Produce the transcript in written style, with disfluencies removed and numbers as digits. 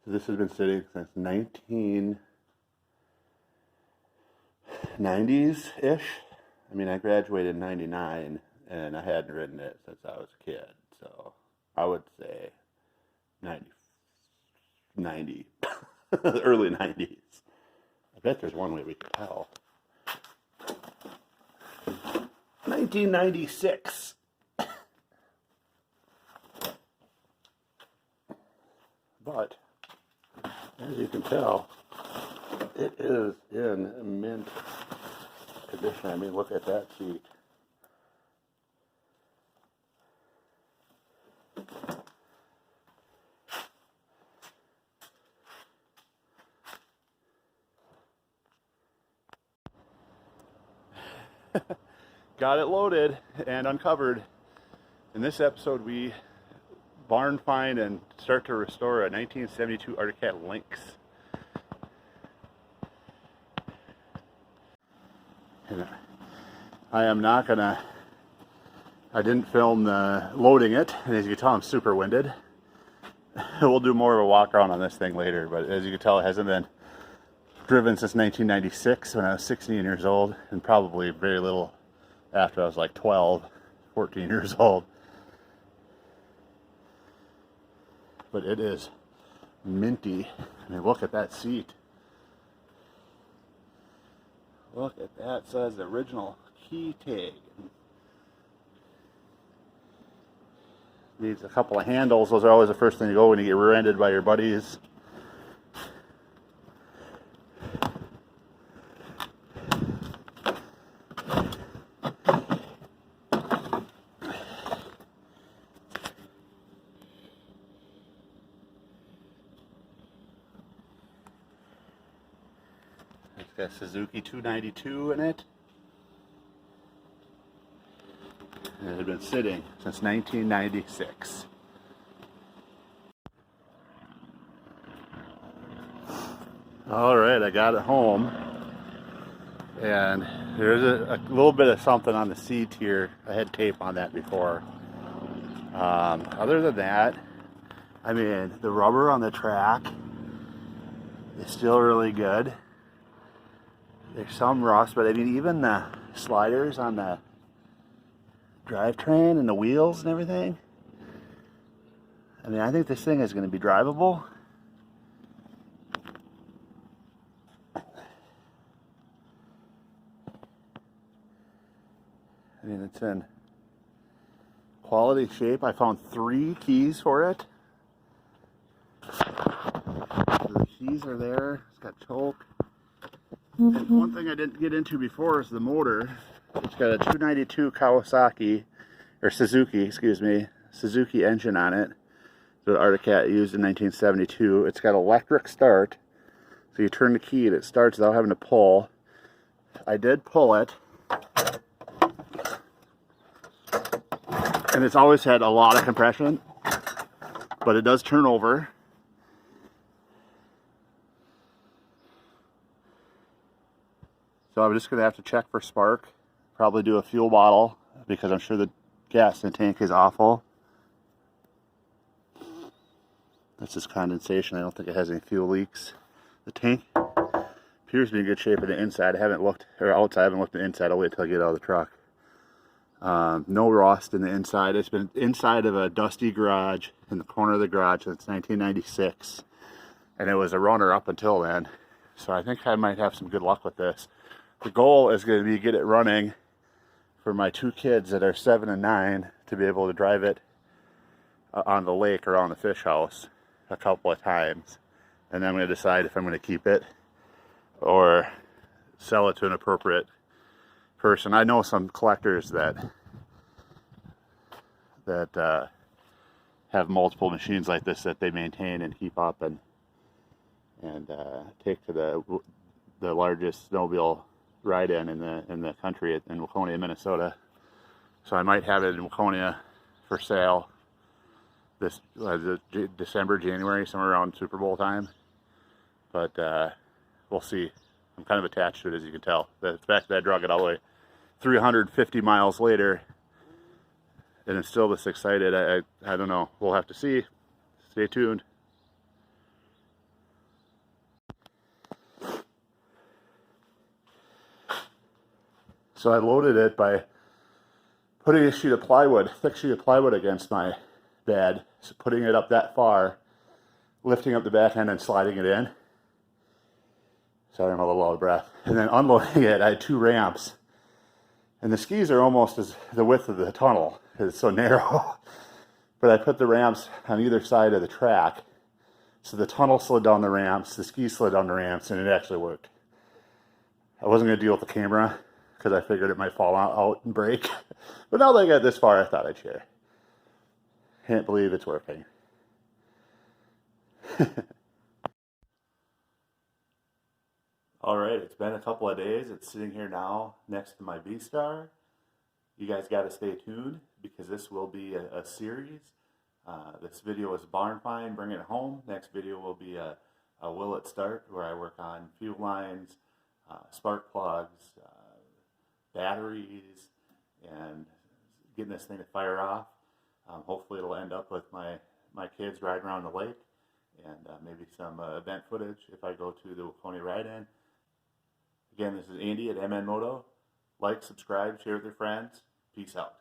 This has been sitting since 1990s-ish. I mean, I graduated in 99, and I hadn't ridden it since I was a kid. So I would say 90, early 90s. I bet there's one way we could tell. 1996. But, as you can tell, it is in mint condition. I mean, look at that seat. Got it loaded and uncovered. In this episode, we barn find and start to restore a 1972 Arctic Cat Lynx. And I didn't film the loading it, and as you can tell, I'm super winded. We'll do more of a walk around on this thing later, but as you can tell, it hasn't been driven since 1996 when I was 16 years old, and probably very little after I was like 12, 14 years old. But it is minty. I mean, look at that seat. Look at that. It says original key tag. Needs a couple of handles. Those are always the first thing to go when you get rear-ended by your buddies. It's got Suzuki 292 in it. And it had been sitting since 1996. Alright, I got it home. And there's a little bit of something on the seat here. I had tape on that before. Other than that, I mean, the rubber on the track is still really good. There's some rust, but I mean, even the sliders on the drivetrain and the wheels and everything. I mean, I think this thing is going to be drivable. I mean, it's in quality shape. I found 3 keys for it. The keys are there. It's got choke. And one thing I didn't get into before is the motor. It's got a 292 Kawasaki, or Suzuki, excuse me, Suzuki engine on it. The Arctic Cat used in 1972. It's got electric start. So you turn the key and it starts without having to pull. I did pull it. And it's always had a lot of compression. But it does turn over. So I'm just going to have to check for spark. Probably do a fuel bottle because I'm sure the gas in the tank is awful. That's just condensation. I don't think it has any fuel leaks. The tank appears to be in good shape on the inside. I haven't looked, or outside, I haven't looked at the inside. I'll wait till I get out of the truck. No rust in the inside. It's been inside of a dusty garage in the corner of the garage since 1996. And it was a runner up until then. So I think I might have some good luck with this. The goal is going to be get it running for my 2 kids that are 7 and 9 to be able to drive it on the lake or on the fish house a couple of times. And then I'm going to decide if I'm going to keep it or sell it to an appropriate person. I know some collectors that have multiple machines like this that they maintain and keep up and take to the largest snowmobile ride-in the country in Waconia, Minnesota. So I might have it in Waconia for sale this December, January, somewhere around Super Bowl time. But we'll see. I'm kind of attached to it, as you can tell. The fact that I drug it all the way 350 miles later and I'm still this excited, I don't know. We'll have to see. Stay tuned. So I loaded it by putting a sheet of plywood, thick sheet of plywood against my bed, so putting it up that far, lifting up the back end and sliding it in. Sorry, I'm a little out of breath. And then unloading it, I had 2 ramps. And the skis are almost as the width of the tunnel, because it's so narrow. But I put the ramps on either side of the track. So the tunnel slid down the ramps, the skis slid down the ramps, and it actually worked. I wasn't going to deal with the camera, because I figured it might fall out and break. But now that I got this far, I thought I'd share. Can't believe it's working. Alright, it's been a couple of days. It's sitting here now next to my V-Star. You guys got to stay tuned because this will be a series. This video is barn find, bring it home. Next video will be a will it start, where I work on fuel lines, spark plugs, batteries, and getting this thing to fire off. Hopefully it'll end up with my kids riding around the lake, and maybe some event footage if I go to the Waconia Ride-In. Again, this is Andy at MNMoto. Like, subscribe, share with your friends. Peace out.